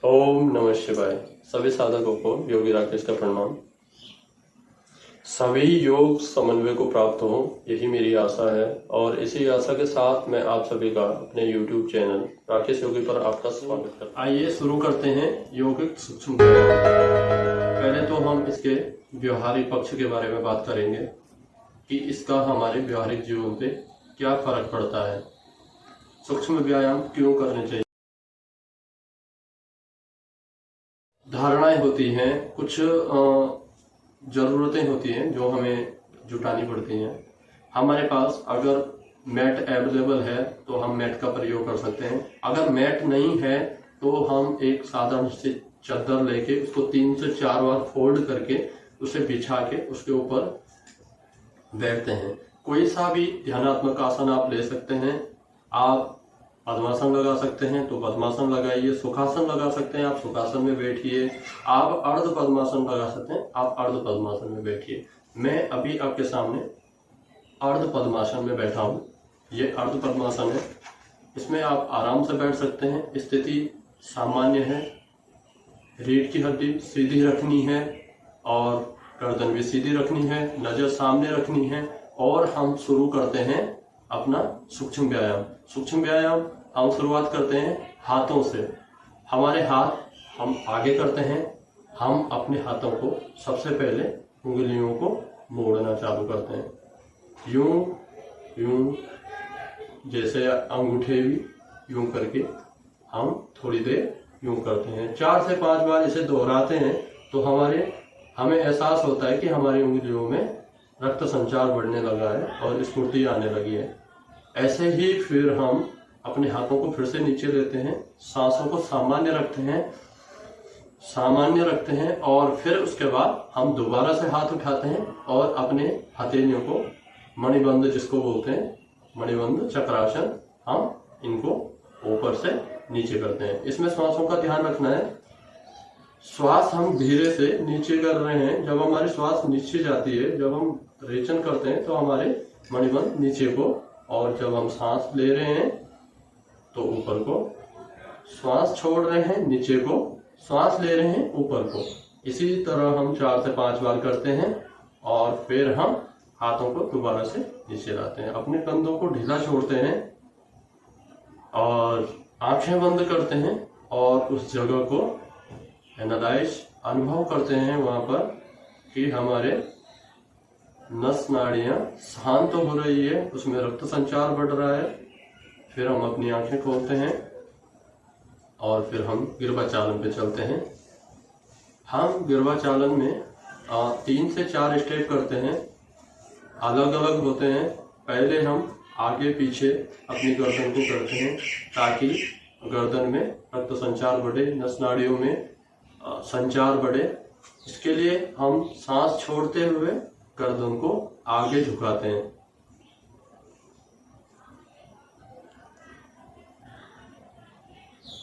ओम नमः शिवाय। सभी साधकों को योगी राकेश का प्रणाम। सभी योग समन्वय को प्राप्त हो, यही मेरी आशा है। और इसी आशा के साथ मैं आप सभी का अपने YouTube चैनल राकेश योगी पर आपका स्वागत करता हूं। आइए शुरू करते हैं योगिक सूक्ष्म व्यायाम। पहले तो हम इसके व्यवहारिक पक्ष के बारे में बात करेंगे कि इसका हमारे व्यवहारिक जीवन पे क्या फर्क पड़ता है, सूक्ष्म व्यायाम क्यों करने चाहिए। धारणाएं होती हैं, कुछ जरूरतें होती हैं जो हमें जुटानी पड़ती हैं। हमारे पास अगर मैट अवेलेबल है तो हम मैट का प्रयोग कर सकते हैं। अगर मैट नहीं है तो हम एक साधारण सी चादर लेके उसको 3 से 4 बार फोल्ड करके उसे बिछा के उसके ऊपर बैठते हैं। कोई सा भी ध्यानात्मक आसन आप ले सकते हैं। आप पद्मासन लगा सकते हैं तो पद्मासन लगाइए, सुखासन लगा सकते हैं आप सुखासन में बैठिए, आप अर्ध पद्मासन लगा सकते हैं आप अर्ध पद्मासन में बैठिए। मैं अभी आपके सामने अर्ध पद्मासन में बैठा हूं। ये अर्ध पद्मासन है, इसमें आप आराम से बैठ सकते हैं। स्थिति सामान्य है, रीढ़ की हड्डी सीधी रखनी है और गर्दन भी सीधी रखनी है, नजर सामने रखनी है। और हम शुरू करते हैं अपना सूक्ष्म व्यायाम। सूक्ष्म व्यायाम हम शुरुआत करते हैं हाथों से। हमारे हाथ हम आगे करते हैं। हम अपने हाथों को सबसे पहले उंगलियों को मोड़ना चालू करते हैं, यूं यूं, जैसे अंगूठे भी यूं करके हम थोड़ी देर यूं करते हैं। 4 से 5 बार इसे दोहराते हैं तो हमें एहसास होता है कि हमारी उंगलियों में रक्त संचार बढ़ने लगा है और स्फूर्ति आने लगी है। ऐसे ही फिर हम अपने हाथों को फिर से नीचे लेते हैं, सांसों को सामान्य रखते हैं और फिर उसके बाद हम दोबारा से हाथ उठाते हैं और अपने हथेलियों को मणिबंध, जिसको बोलते हैं मणिबंध चक्रासन, हम इनको ऊपर से नीचे करते हैं। इसमें श्वासों का ध्यान रखना है। श्वास हम धीरे से नीचे कर रहे हैं। जब हमारी श्वास नीचे जाती है, जब हम रेचन करते हैं तो हमारे मणिबंध नीचे को, और जब हम सांस ले रहे हैं तो ऊपर को, श्वास छोड़ रहे हैं नीचे को, श्वास ले रहे हैं ऊपर को। इसी तरह हम 4 से 5 बार करते हैं और फिर हम हाथों को दोबारा से नीचे लाते हैं। अपने कंधों को ढीला छोड़ते हैं और आंखें बंद करते हैं और उस जगह को एनालाइज, अनुभव करते हैं वहां पर कि हमारे नस नाड़ियां शांत हो रही है, उसमें रक्त संचार बढ़ रहा है। फिर हम अपनी आंखें खोलते हैं और फिर हम गिरवाचालन पे चलते हैं। हम गिरवाचालन में 3 से 4 स्टेप करते हैं, अलग अलग होते हैं। पहले हम आगे पीछे अपनी गर्दन को करते हैं ताकि गर्दन में रक्त संचार बढ़े, नस नाड़ियों में संचार बढ़े। इसके लिए हम सांस छोड़ते हुए गर्दन को आगे झुकाते हैं।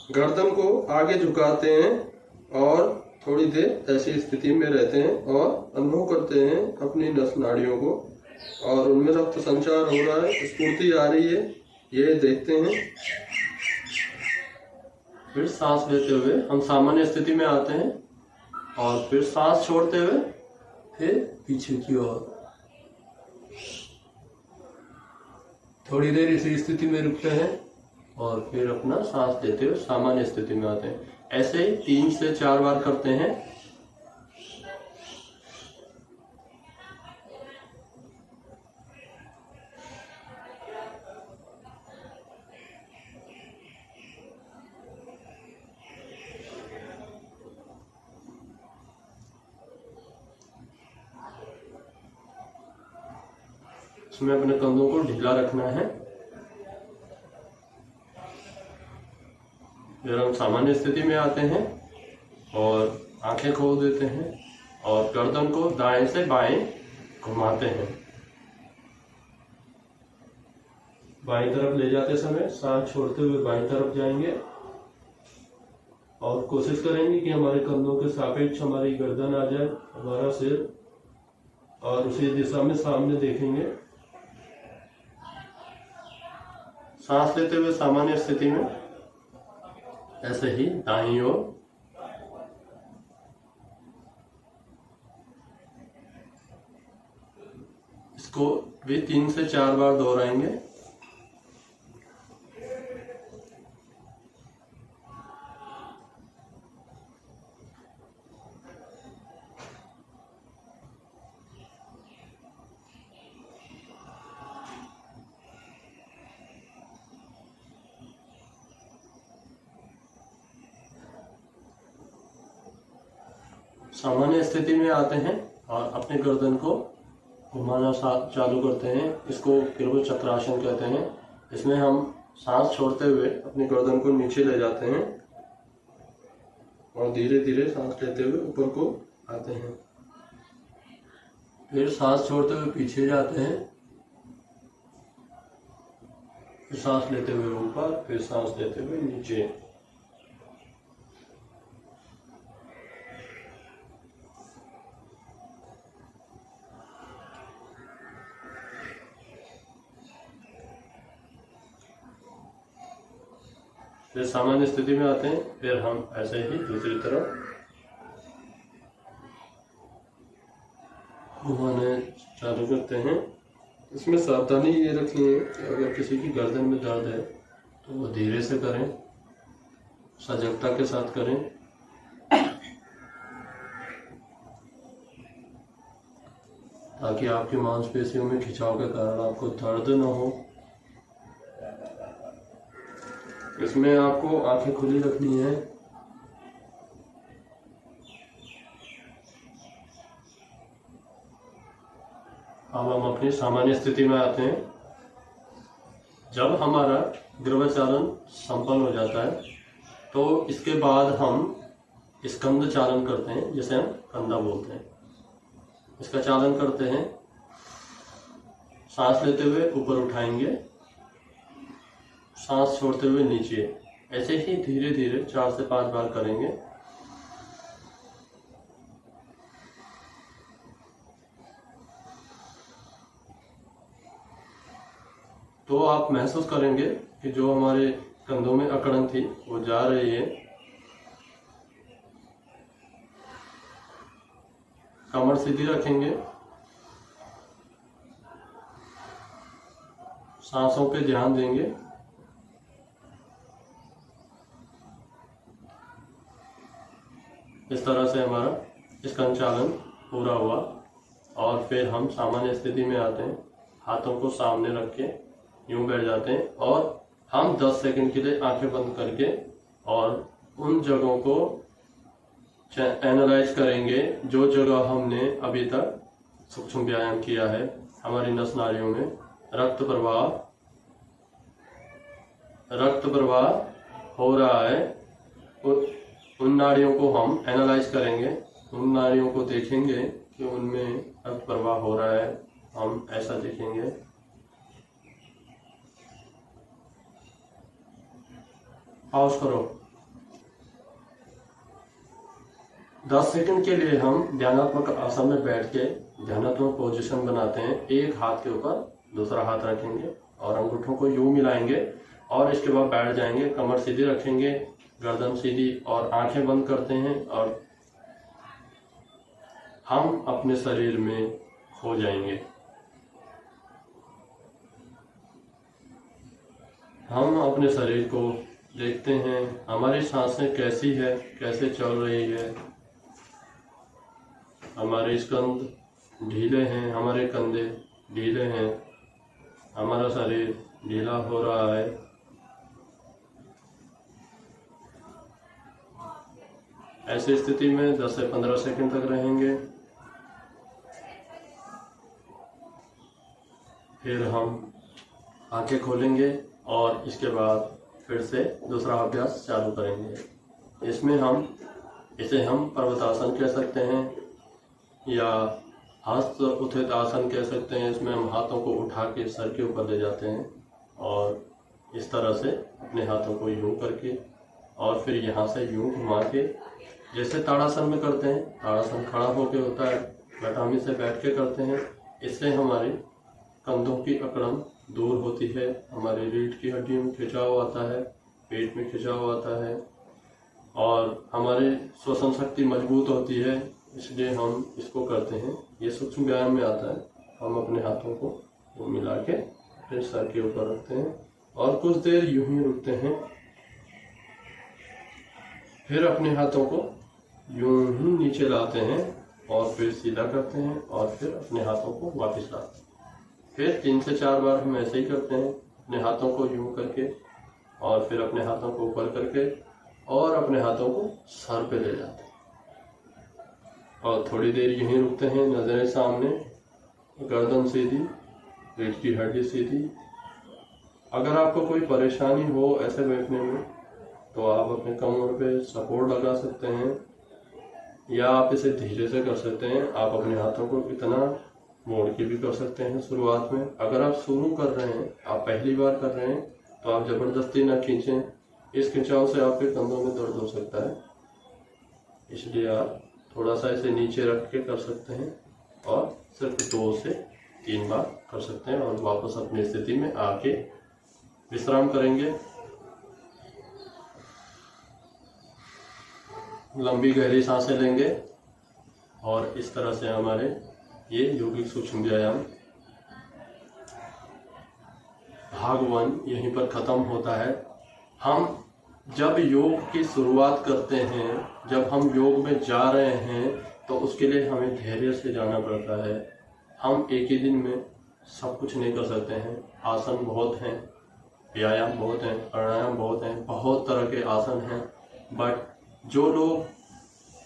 गर्दन को आगे झुकाते हैं और थोड़ी देर ऐसी स्थिति में रहते हैं और अनुभव करते हैं अपनी नस नाड़ियों को, और उनमें रक्त संचार हो रहा है, स्फूर्ति आ रही है, ये देखते हैं। फिर सांस लेते हुए हम सामान्य स्थिति में आते हैं और फिर सांस छोड़ते हुए फिर पीछे की ओर थोड़ी देर इसी स्थिति में रुकते हैं और फिर अपना सांस लेते हुए सामान्य स्थिति में आते हैं। ऐसे ही 3 से 4 बार करते हैं। इसमें अपने कंधों को ढीला रखना है। फिर हम सामान्य स्थिति में आते हैं और आंखें खोल देते हैं और गर्दन को दाएं से बाएं घुमाते हैं। बाईं तरफ ले जाते समय सांस छोड़ते हुए बाईं तरफ जाएंगे और कोशिश करेंगे कि हमारे कंधों के सापेक्ष हमारी गर्दन आ जाए, हमारा सिर, और उसी दिशा में सामने देखेंगे। सांस लेते हुए सामान्य स्थिति में ऐसे ही दाईं ओर भी 3 से 4 बार दोहराएंगे। सामान्य स्थिति में आते हैं और अपने गर्दन को घुमाना चालू करते हैं। इसको गिरवट चक्रासन कहते हैं। इसमें हम सांस छोड़ते हुए अपनी गर्दन को नीचे ले जाते हैं और धीरे धीरे सांस लेते हुए ऊपर को आते हैं। फिर सांस छोड़ते हुए पीछे जाते हैं, फिर सांस लेते हुए ऊपर, फिर सांस लेते हुए नीचे। फिर सामान्य स्थिति में आते हैं। फिर हम ऐसे ही दूसरी तरफ घुमाने चालू करते हैं। इसमें सावधानी ये रखनी है कि अगर किसी की गर्दन में दर्द है तो वो धीरे से करें, सजगता के साथ करें। ताकि आपकी मांसपेशियों में खिंचाव के कारण आपको दर्द न हो। इसमें आपको आंखें खुली रखनी है। अब हम अपनी सामान्य स्थिति में आते हैं। जब हमारा गर्भाचालन संपन्न हो जाता है तो इसके बाद हम स्कंद चालन करते हैं, जिसे हम कंधा बोलते हैं। इसका चालन करते हैं। सांस लेते हुए ऊपर उठाएंगे, सांस छोड़ते हुए नीचे। ऐसे ही धीरे धीरे 4 से 5 बार करेंगे। तो आप महसूस करेंगे कि जो हमारे कंधों में अकड़न थी वो जा रही है। कमर सीधी रखेंगे, सांसों पे ध्यान देंगे। इस तरह से हमारा स्कंद चालन पूरा हुआ। और फिर हम सामान्य स्थिति में आते हैं। हाथों को सामने रख के यूं बैठ जाते हैं और हम 10 सेकंड के लिए आंखें बंद करके और उन जगहों को एनालाइज करेंगे जो जगह हमने अभी तक सूक्ष्म व्यायाम किया है। हमारी नस नाड़ियों में रक्त प्रवाह हो रहा है। उन नाड़ियों को हम एनालाइज करेंगे। उन नाड़ियों को देखेंगे कि उनमें रक्त प्रवाह हो रहा है। हम ऐसा देखेंगे। पॉज करो। 10 सेकंड के लिए हम ध्यानात्मक आसन में बैठ के ध्यानात्मक पोजीशन बनाते हैं। एक हाथ के ऊपर दूसरा हाथ रखेंगे और अंगूठों को यूं मिलाएंगे और इसके बाद बैठ जाएंगे। कमर सीधी रखेंगे, गर्दन सीधी और आंखें बंद करते हैं और हम अपने शरीर में खो जाएंगे। हम अपने शरीर को देखते हैं। हमारी सांसें कैसी है, कैसे चल रही है। हमारे स्कंद ढीले हैं, हमारे कंधे ढीले हैं, हमारा शरीर ढीला हो रहा है। ऐसी स्थिति में 10 से 15 सेकंड तक रहेंगे। फिर हम आंखें खोलेंगे और इसके बाद फिर से दूसरा अभ्यास चालू करेंगे। इसे हम पर्वतासन कह सकते हैं या हस्त उत्थित आसन कह सकते हैं। इसमें हम हाथों को उठा के सर के ऊपर ले जाते हैं और इस तरह से अपने हाथों को यूं करके और फिर यहाँ से यूं घुमा के, जैसे ताड़ासन में करते हैं। ताड़ासन खड़ा होके होता है, बट हम इसे बैठ के करते हैं। इससे हमारी कंधों की अकड़न दूर होती है, हमारी रीढ़ की हड्डियों में खिंचाव आता है, पेट में खिंचाव आता है और हमारी श्वसन शक्ति मजबूत होती है। इसलिए हम इसको करते हैं। ये सूक्ष्म व्यायाम में आता है। हम अपने हाथों को वो मिला के फिर सर के ऊपर रखते हैं और कुछ देर यूं ही रुकते हैं। फिर अपने हाथों को यूं ही नीचे लाते हैं और फिर सीधा करते हैं और फिर अपने हाथों को वापस लाते हैं। फिर 3 से 4 बार हम ऐसे ही करते हैं, अपने हाथों को यूं करके और फिर अपने हाथों को ऊपर करके और अपने हाथों को सर पे ले जाते हैं और थोड़ी देर यहीं रुकते हैं। नजरें सामने, गर्दन सीधी, रीढ़ की हड्डी सीधी। अगर आपको कोई परेशानी हो ऐसे बैठने में तो आप अपने कमर पे सपोर्ट लगा सकते हैं या आप इसे धीरे से कर सकते हैं। आप अपने हाथों को इतना मोड़ के भी कर सकते हैं शुरुआत में। अगर आप शुरू कर रहे हैं, आप पहली बार कर रहे हैं, तो आप जबरदस्ती ना खींचें। इस खिंचाव से आपके कंधों में दर्द हो सकता है, इसलिए आप थोड़ा सा इसे नीचे रख के कर सकते हैं और सिर्फ 2 से 3 बार कर सकते हैं और वापस अपनी स्थिति में आके विश्राम करेंगे। लंबी गहरी सांसें लेंगे और इस तरह से हमारे ये यौगिक सूक्ष्म व्यायाम भाग 1 यहीं पर ख़त्म होता है। हम जब योग की शुरुआत करते हैं, जब हम योग में जा रहे हैं, तो उसके लिए हमें धैर्य से जाना पड़ता है। हम एक ही दिन में सब कुछ नहीं कर सकते हैं। आसन बहुत हैं, व्यायाम बहुत हैं, प्राणायाम बहुत हैं, बहुत तरह के आसन हैं। बट जो लोग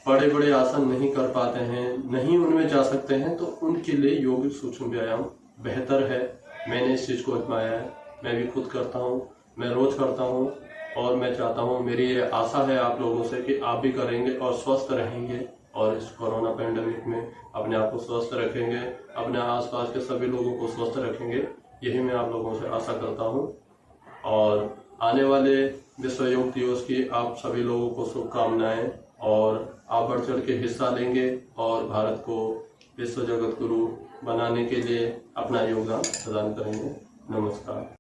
बड़े बड़े आसन नहीं कर पाते हैं, नहीं उनमें जा सकते हैं, तो उनके लिए यौगिक सूक्ष्म व्यायाम बेहतर है। मैंने इस चीज़ को आजमाया है, मैं भी खुद करता हूँ, मैं रोज़ करता हूँ और मैं चाहता हूँ, मेरी ये आशा है आप लोगों से कि आप भी करेंगे और स्वस्थ रहेंगे और इस कोरोना पैंडेमिक में अपने आप को स्वस्थ रखेंगे, अपने आसपास के सभी लोगों को स्वस्थ रखेंगे। यही मैं आप लोगों से आशा करता हूँ और आने वाले विश्व योग दिवस की आप सभी लोगों को शुभकामनाएं और आप बढ़ चढ़ के हिस्सा लेंगे और भारत को विश्व जगत गुरु बनाने के लिए अपना योगदान प्रदान करेंगे। नमस्कार।